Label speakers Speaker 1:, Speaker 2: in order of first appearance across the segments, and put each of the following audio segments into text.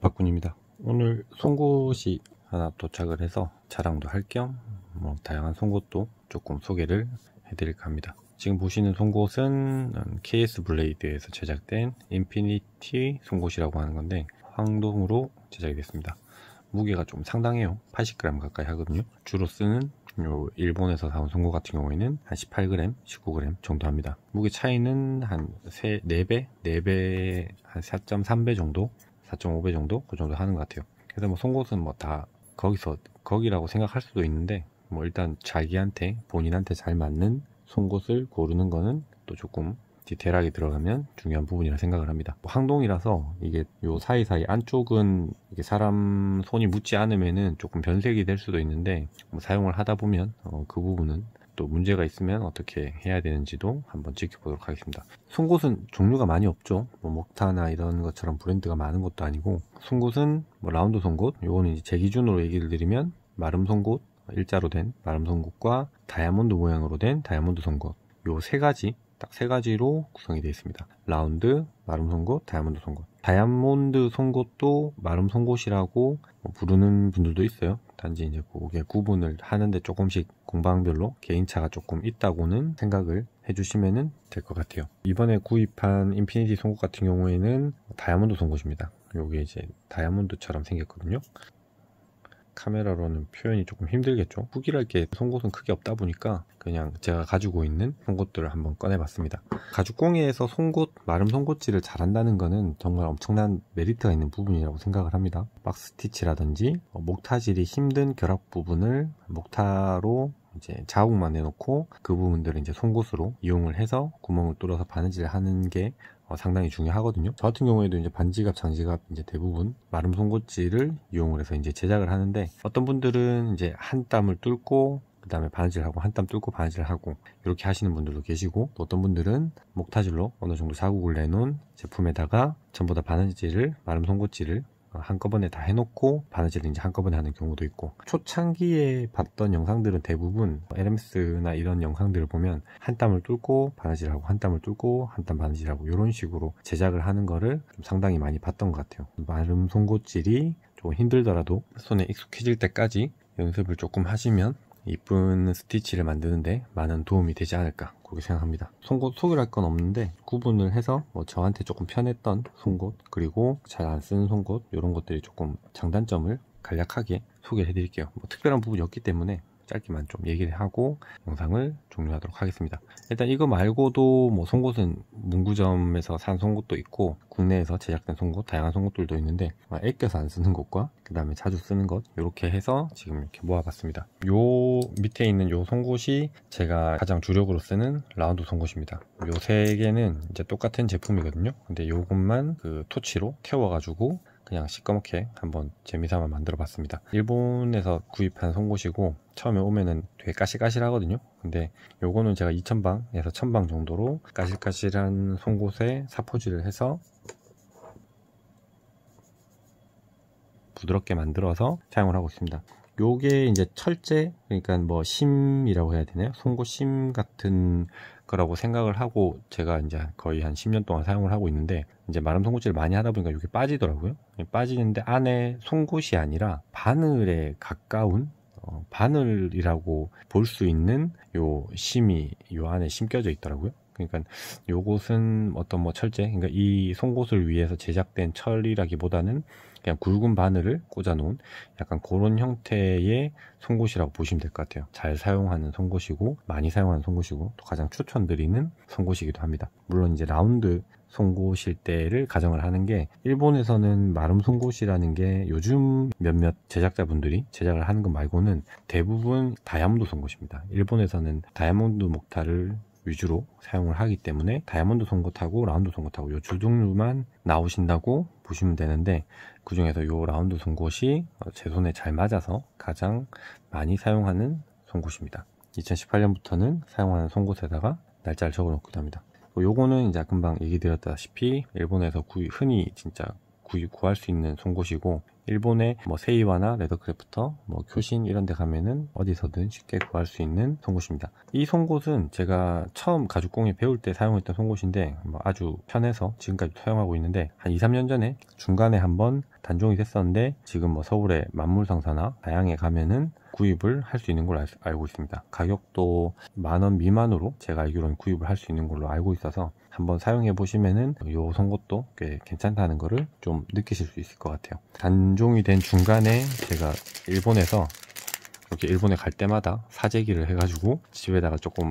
Speaker 1: 박군입니다. 오늘 송곳이 하나 도착을 해서 자랑도 할 겸 다양한 송곳도 조금 소개를 해드릴까 합니다. 지금 보시는 송곳은 KS 블레이드에서 제작된 인피니티 송곳이라고 하는 건데 황동으로 제작이 됐습니다. 무게가 좀 상당해요. 80g 가까이 하거든요. 주로 쓰는 일본에서 사온 송곳 같은 경우에는 한 18g, 19g 정도 합니다. 무게 차이는 한 4배 한 4.3배 정도, 4.5배 정도 그 정도 하는 것 같아요. 그래서 송곳은 다 거기라고 생각할 수도 있는데 일단 자기한테 본인한테 잘 맞는 송곳을 고르는 거는 또 조금 디테일하게 들어가면 중요한 부분이라 생각을 합니다. 항동이라서 이게 요 사이사이 안쪽은 이게 사람 손이 묻지 않으면은 조금 변색이 될 수도 있는데 사용을 하다 보면 그 부분은 또 문제가 있으면 어떻게 해야 되는지도 한번 지켜보도록 하겠습니다. 송곳은 종류가 많이 없죠. 목타나 이런 것처럼 브랜드가 많은 것도 아니고, 송곳은 라운드 송곳, 요거는 이제 제 기준으로 얘기를 드리면 마름 송곳, 일자로 된 마름 송곳과 다이아몬드 모양으로 된 다이아몬드 송곳, 요 세 가지, 딱 세 가지로 구성이 되어 있습니다. 라운드, 마름 송곳, 다이아몬드 송곳. 다이아몬드 송곳도 마름 송곳이라고 부르는 분들도 있어요. 단지 이제 그게 구분을 하는데 조금씩 공방별로 개인차가 조금 있다고는 생각을 해주시면 될 것 같아요. 이번에 구입한 인피니티 송곳 같은 경우에는 다이아몬드 송곳입니다. 요게 이제 다이아몬드처럼 생겼거든요. 카메라로는 표현이 조금 힘들겠죠. 후기랄 게 송곳은 크게 없다 보니까 그냥 제가 가지고 있는 송곳들을 한번 꺼내봤습니다. 가죽공예에서 송곳, 마름 송곳질을 잘한다는 거는 정말 엄청난 메리트가 있는 부분이라고 생각을 합니다. 박스 스티치라든지 목타질이 힘든 결합 부분을 목타로 이제 자국만 내놓고 그 부분들을 이제 송곳으로 이용을 해서 구멍을 뚫어서 바느질을 하는 게 상당히 중요하거든요. 저 같은 경우에도 이제 반지갑, 장지갑 이제 대부분 마름 송곳질을 이용을 해서 이제 제작을 하는데, 어떤 분들은 이제 한 땀을 뚫고 그 다음에 바느질하고 한 땀 뚫고 바느질하고 이렇게 하시는 분들도 계시고, 또 어떤 분들은 목타질로 어느 정도 자국을 내놓은 제품에다가 전부 다 바느질을, 마름 송곳질을 한꺼번에 다 해놓고 바느질을 이제 한꺼번에 하는 경우도 있고, 초창기에 봤던 영상들은 대부분 LMS나 이런 영상들을 보면 한 땀을 뚫고 바느질하고 한 땀을 뚫고 한 땀 바느질하고 이런 식으로 제작을 하는 거를 좀 상당히 많이 봤던 것 같아요. 마름 송곳질이 좀 힘들더라도 손에 익숙해질 때까지 연습을 조금 하시면 이쁜 스티치를 만드는데 많은 도움이 되지 않을까 그렇게 생각합니다. 송곳 소개를 할 건 없는데 구분을 해서 저한테 조금 편했던 송곳, 그리고 잘 안 쓰는 송곳, 이런 것들이 조금 장단점을 간략하게 소개해 드릴게요. 특별한 부분이 없기 때문에 짧게만 좀 얘기를 하고 영상을 종료하도록 하겠습니다. 일단 이거 말고도 송곳은 문구점에서 산 송곳도 있고, 국내에서 제작된 송곳, 다양한 송곳들도 있는데 아껴서 안 쓰는 것과 그 다음에 자주 쓰는 것, 이렇게 해서 지금 이렇게 모아봤습니다. 요 밑에 있는 요 송곳이 제가 가장 주력으로 쓰는 라운드 송곳입니다. 요 세 개는 이제 똑같은 제품이거든요. 근데 요것만 그 토치로 태워가지고 그냥 시꺼멓게 한번 재미삼아 만들어 봤습니다. 일본에서 구입한 송곳이고, 처음에 오면은 되게 까실까실하거든요. 근데 요거는 제가 2000방에서 1000방 정도로 까실까실한 송곳에 사포질을 해서 부드럽게 만들어서 사용을 하고 있습니다. 요게 이제 철제, 그러니까 심이라고 해야 되나요? 송곳 심 같은 거라고 생각을 하고 제가 이제 거의 한 10년 동안 사용을 하고 있는데, 이제 마름 송곳질을 많이 하다 보니까 이게 빠지더라고요. 빠지는데 안에 송곳이 아니라 바늘에 가까운 바늘이라고 볼 수 있는 요 심이 요 안에 심겨져 있더라고요. 그러니까 요것은 어떤 철제, 그러니까 이 송곳을 위해서 제작된 철이라기보다는 그냥 굵은 바늘을 꽂아 놓은 약간 그런 형태의 송곳이라고 보시면 될 것 같아요. 잘 사용하는 송곳이고, 많이 사용하는 송곳이고, 또 가장 추천드리는 송곳이기도 합니다. 물론 이제 라운드 송곳일 때를 가정을 하는 게, 일본에서는 마름 송곳이라는 게 요즘 몇몇 제작자분들이 제작을 하는 것 말고는 대부분 다이아몬드 송곳입니다. 일본에서는 다이아몬드 목타를 위주로 사용을 하기 때문에 다이아몬드 송곳하고 라운드 송곳하고 요 두 종류만 나오신다고 보시면 되는데, 그 중에서 요 라운드 송곳이 제 손에 잘 맞아서 가장 많이 사용하는 송곳입니다. 2018년부터는 사용하는 송곳에다가 날짜를 적어 놓기도 합니다. 요거는 이제 금방 얘기 드렸다시피 일본에서 흔히 진짜 구할 수 있는 송곳이고, 일본의 뭐 세이와나 레더크래프터, 뭐 교신 이런 데 가면은 어디서든 쉽게 구할 수 있는 송곳입니다. 이 송곳은 제가 처음 가죽공예 배울 때 사용했던 송곳인데 뭐 아주 편해서 지금까지 사용하고 있는데, 한 2, 3년 전에 중간에 한번 단종이 됐었는데 지금 뭐 서울의 만물상사나 다양에 가면은 구입을 할 수 있는 걸로 알고 있습니다. 가격도 10,000원 미만으로 제가 알기로는 구입을 할 수 있는 걸로 알고 있어서 한번 사용해 보시면은 이 송곳도 꽤 괜찮다는 거를 좀 느끼실 수 있을 것 같아요. 단종이 된 중간에 제가 일본에서 이렇게 일본에 갈 때마다 사재기를 해가지고 집에다가 조금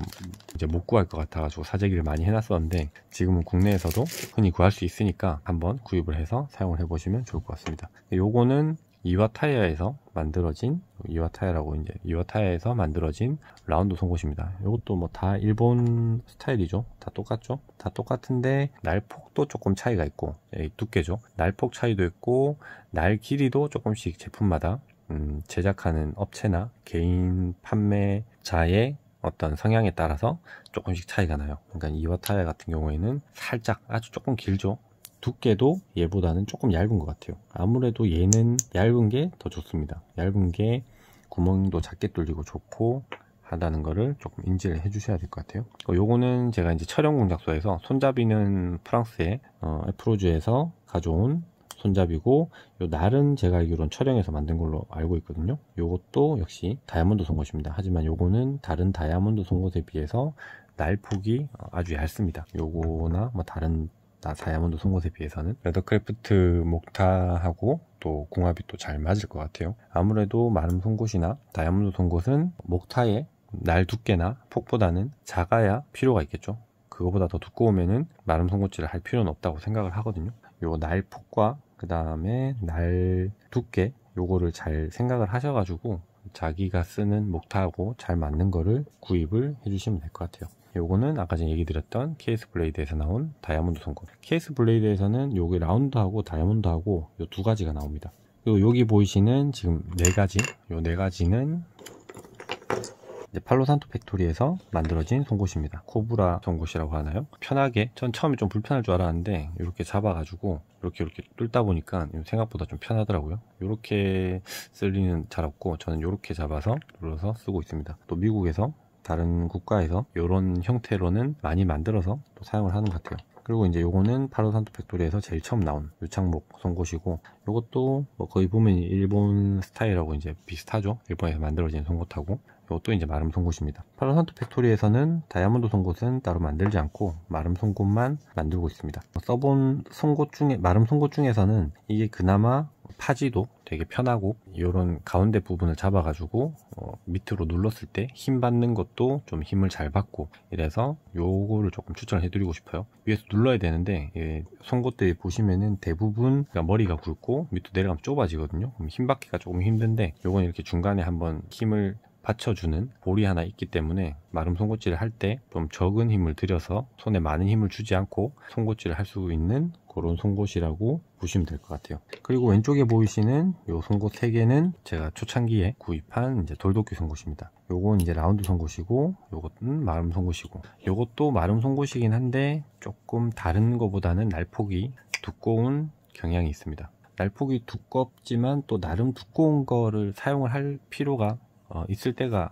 Speaker 1: 이제 못 구할 것 같아가지고 사재기를 많이 해놨었는데, 지금은 국내에서도 흔히 구할 수 있으니까 한번 구입을 해서 사용을 해보시면 좋을 것 같습니다. 요거는 이와타야에서 만들어진, 이와타야라고 이제 이와타야에서 만들어진 라운드 송곳입니다. 이것도 뭐 다 일본 스타일이죠. 다 똑같죠. 다 똑같은데 날폭도 조금 차이가 있고, 두께죠. 날폭 차이도 있고 날 길이도 조금씩 제품마다 제작하는 업체나 개인 판매자의 어떤 성향에 따라서 조금씩 차이가 나요. 그러니까 이와타야 같은 경우에는 살짝 아주 조금 길죠. 두께도 얘보다는 조금 얇은 것 같아요. 아무래도 얘는 얇은 게 더 좋습니다. 얇은 게 구멍도 작게 뚫리고 좋고 하다는 거를 조금 인지를 해 주셔야 될 것 같아요. 요거는 제가 이제 촬영 공작소에서, 손잡이는 프랑스의 에프로즈에서 가져온 손잡이고, 요 날은 제가 알기로는 촬영에서 만든 걸로 알고 있거든요. 요것도 역시 다이아몬드 송곳입니다. 하지만 요거는 다른 다이아몬드 송곳에 비해서 날폭이 아주 얇습니다. 요거나 뭐 다른 다이아몬드 송곳에 비해서는 레더크래프트 목타하고 또 궁합이 또 잘 맞을 것 같아요. 아무래도 마름 송곳이나 다이아몬드 송곳은 목타의 날 두께나 폭보다는 작아야 필요가 있겠죠. 그거보다 더 두꺼우면은 마름 송곳질을 할 필요는 없다고 생각을 하거든요. 요 날 폭과 그 다음에 날 두께, 요거를 잘 생각을 하셔가지고 자기가 쓰는 목타하고 잘 맞는 거를 구입을 해주시면 될 것 같아요. 요거는 아까 전에 얘기 드렸던 KS 블레이드에서 나온 다이아몬드 송곳. KS 블레이드에서는 요게 라운드하고 다이아몬드하고 요 두 가지가 나옵니다. 그리고 여기 보이시는 지금 네 가지, 요 네 가지는 팔로산토 팩토리에서 만들어진 송곳입니다. 코브라 송곳이라고 하나요? 편하게, 전 처음에 좀 불편할 줄 알았는데 이렇게 잡아가지고 이렇게 뚫다 보니까 생각보다 좀 편하더라고요. 이렇게 쓸 리는 잘 없고 저는 이렇게 잡아서 눌러서 쓰고 있습니다. 또 미국에서 다른 국가에서 이런 형태로는 많이 만들어서 또 사용을 하는 것 같아요. 그리고 이제 요거는 팔로산토 팩토리에서 제일 처음 나온 유창목 송곳이고, 요것도 뭐 거의 보면 일본 스타일하고 이제 비슷하죠. 일본에서 만들어진 송곳하고. 이것도 이제 마름 송곳입니다. 팔로산토 팩토리에서는 다이아몬드 송곳은 따로 만들지 않고 마름 송곳만 만들고 있습니다. 써본 송곳 중에, 마름 송곳 중에서는 이게 그나마 파지도 되게 편하고, 이런 가운데 부분을 잡아가지고 밑으로 눌렀을 때 힘 받는 것도 좀 힘을 잘 받고, 이래서 요거를 조금 추천을 해드리고 싶어요. 위에서 눌러야 되는데 송곳들이 보시면은 대부분 머리가 굵고 밑으로 내려가면 좁아지거든요. 그럼 힘 받기가 조금 힘든데, 요건 이렇게 중간에 한번 힘을 받쳐주는 볼이 하나 있기 때문에 마름 송곳질을 할 때 좀 적은 힘을 들여서 손에 많은 힘을 주지 않고 송곳질을 할 수 있는 그런 송곳이라고 보시면 될 것 같아요. 그리고 왼쪽에 보이시는 요 송곳 3개는 제가 초창기에 구입한 이제 돌도끼 송곳입니다. 요건 이제 라운드 송곳이고, 요것은 마름 송곳이고, 요것도 마름 송곳이긴 한데 조금 다른 거보다는 날폭이 두꺼운 경향이 있습니다. 날폭이 두껍지만 또 나름 두꺼운 거를 사용을 할 필요가 있을 때가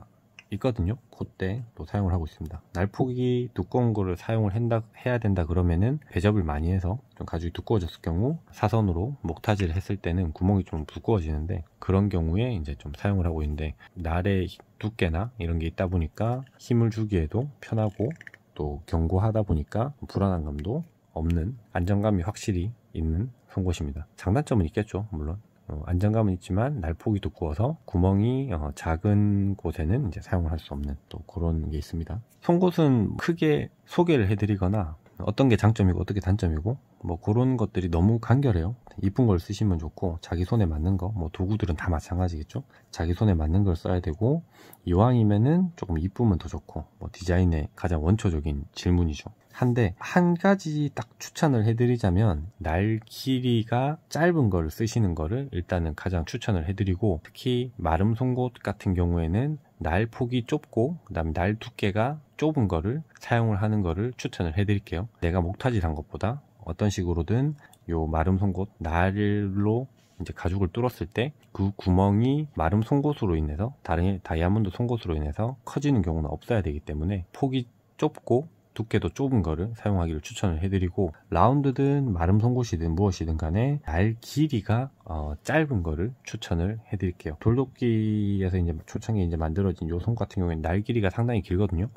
Speaker 1: 있거든요. 그때 또 사용을 하고 있습니다. 날폭이 두꺼운 거를 사용을 해야 된다 그러면은 배접을 많이 해서 좀 가죽이 두꺼워졌을 경우 사선으로 목타지를 했을 때는 구멍이 좀 두꺼워지는데, 그런 경우에 이제 좀 사용을 하고 있는데, 날의 두께나 이런 게 있다 보니까 힘을 주기에도 편하고 또 견고하다 보니까 불안한 감도 없는, 안정감이 확실히 있는 송곳입니다. 장단점은 있겠죠, 물론. 안정감은 있지만 날폭이 두꺼워서 구멍이 작은 곳에는 이제 사용을 할 수 없는 또 그런 게 있습니다. 송곳은 크게 소개를 해드리거나 어떤 게 장점이고 어떻게 단점이고 뭐 그런 것들이 너무 간결해요. 이쁜 걸 쓰시면 좋고, 자기 손에 맞는 거, 뭐 도구들은 다 마찬가지겠죠. 자기 손에 맞는 걸 써야 되고, 이왕이면은 조금 이쁘면 더 좋고, 뭐 디자인의 가장 원초적인 질문이죠. 한데 한 가지 딱 추천을 해드리자면, 날 길이가 짧은 거를 쓰시는 거를 일단은 가장 추천을 해드리고, 특히 마름 송곳 같은 경우에는 날 폭이 좁고 그 다음에 날 두께가 좁은 거를 사용을 하는 거를 추천을 해드릴게요. 내가 목타질 한 것보다 어떤 식으로든 요 마름 송곳 날로 이제 가죽을 뚫었을 때 그 구멍이 마름 송곳으로 인해서 다른 다이아몬드 송곳으로 인해서 커지는 경우는 없어야 되기 때문에 폭이 좁고 두께도 좁은 거를 사용하기를 추천을 해드리고, 라운드든 마름 송곳이든 무엇이든 간에 날 길이가 짧은 거를 추천을 해드릴게요. 돌도끼에서 이제 초창기에 이제 만들어진 요 송 같은 경우에는 날 길이가 상당히 길거든요.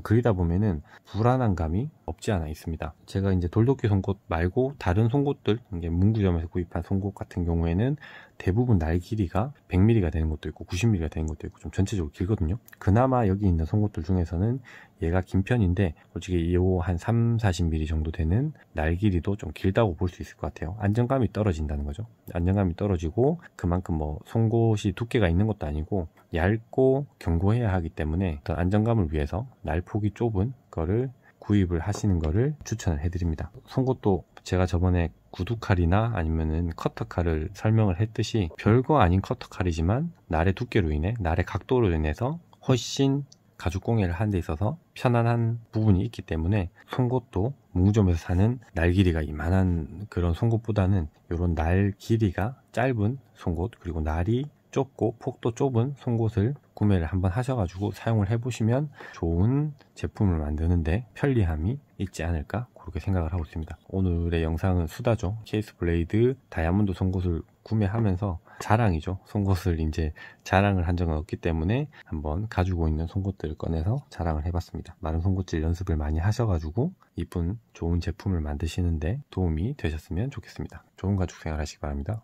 Speaker 1: 그리다 보면은 불안한 감이 없지 않아 있습니다. 제가 이제 돌도끼 송곳 말고 다른 송곳들, 이제 문구점에서 구입한 송곳 같은 경우에는 대부분 날 길이가 100mm가 되는 것도 있고 90mm가 되는 것도 있고 좀 전체적으로 길거든요. 그나마 여기 있는 송곳들 중에서는 얘가 긴 편인데, 솔직히 요 한 30-40mm 정도 되는 날 길이도 좀 길다고 볼 수 있을 것 같아요. 안정감이 떨어진다는 거죠. 안정감이 떨어지고, 그만큼 뭐 송곳이 두께가 있는 것도 아니고 얇고 견고해야 하기 때문에 어떤 안정감을 위해서 날폭이 좁은 거를 구입을 하시는 거를 추천을 해드립니다. 송곳도 제가 저번에 구두칼이나 아니면은 커터칼을 설명을 했듯이 별거 아닌 커터칼이지만 날의 두께로 인해, 날의 각도로 인해서 훨씬 가죽 공예를 하는 데 있어서 편안한 부분이 있기 때문에, 송곳도 문구점에서 사는 날 길이가 이만한 그런 송곳보다는 이런 날 길이가 짧은 송곳, 그리고 날이 좁고 폭도 좁은 송곳을 구매를 한번 하셔가지고 사용을 해보시면 좋은 제품을 만드는데 편리함이 있지 않을까, 그렇게 생각을 하고 있습니다. 오늘의 영상은 수다죠. 케이스 블레이드 다이아몬드 송곳을 구매하면서 자랑이죠. 송곳을 이제 자랑을 한 적은 없기 때문에 한번 가지고 있는 송곳들을 꺼내서 자랑을 해봤습니다. 마름 송곳질 연습을 많이 하셔가지고 이쁜 좋은 제품을 만드시는데 도움이 되셨으면 좋겠습니다. 좋은 가죽 생활 하시기 바랍니다.